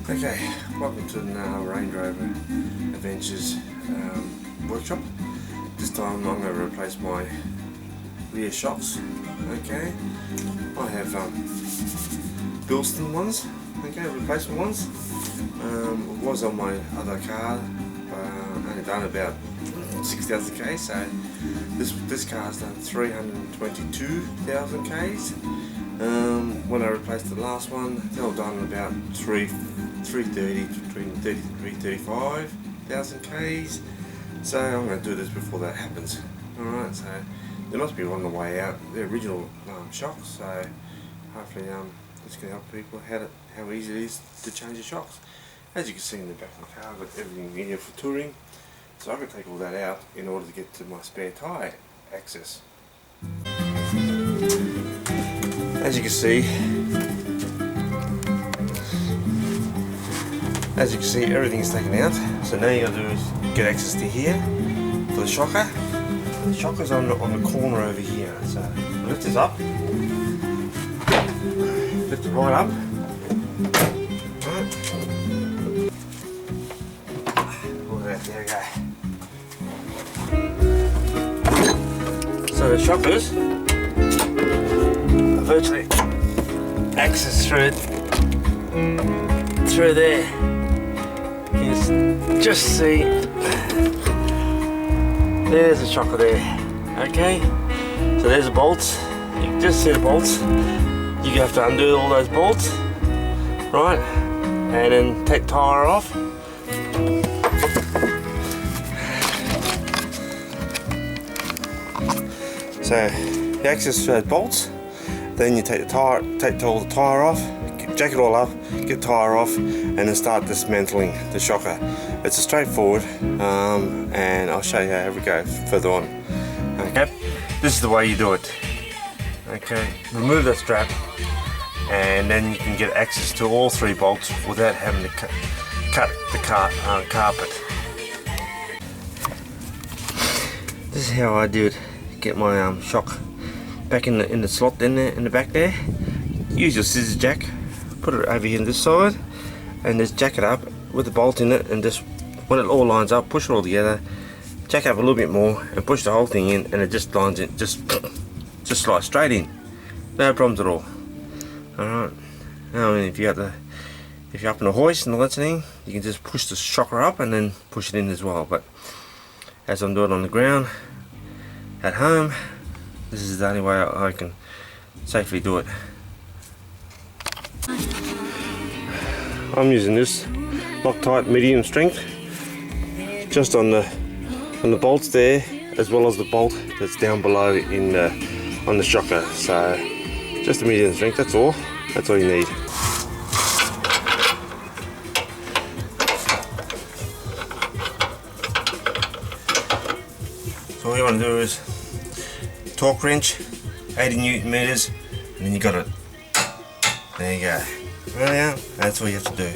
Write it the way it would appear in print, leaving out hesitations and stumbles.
Okay, welcome to the Range Rover Adventures workshop. This time I'm going to replace my rear shocks. Okay, I have Bilston ones, okay, replacement ones. It was on my other car, only done about 6,000 k's, so this car's done 322,000 k's. When I replaced the last one, they were done about 335,000 k's. So I'm going to do this before that happens. Alright, so they must be on the way out, the original shocks, so hopefully this can help people how easy it is to change the shocks. As you can see in the back of the car, I've got everything in here for touring, so I can take all that out in order to get to my spare tyre access. As you can see, everything's taken out. So now you got to do is get access to here for the shocker. The shocker's on the corner over here. So lift this up, lift it right up. Right. All that, there we go. So the shockers virtually access through there. You can just see there's a shocker there. Okay, so there's the bolts. You can just see the bolts. You have to undo all those bolts, right, and then take the tyre off. So you access through those bolts. Then you take all the tyre off, jack it all up, get the tyre off, and then start dismantling the shocker. It's a straightforward, and I'll show you how we go further on. Okay, this is the way you do it. Okay, remove that strap, and then you can get access to all three bolts without having to cut the carpet. This is how I do it. Get my shock back in the slot in the back there. Use your scissors jack, put it over here on this side, and just jack it up with the bolt in it, and just when it all lines up, push it all together, jack up a little bit more, and push the whole thing in, and it just lines it, just slides straight in, no problems at all. Alright, now if you're up in a hoist and all that thing, you can just push the shocker up and then push it in as well. But as I'm doing it on the ground at home, this is the only way I can safely do it. I'm using this Loctite medium strength just on the bolts there, as well as the bolt that's down below on the shocker. So just a medium strength. That's all you need. So all you want to do is torque wrench, 80 Newton meters, and then you got it. There you go. Right now, that's all you have to do.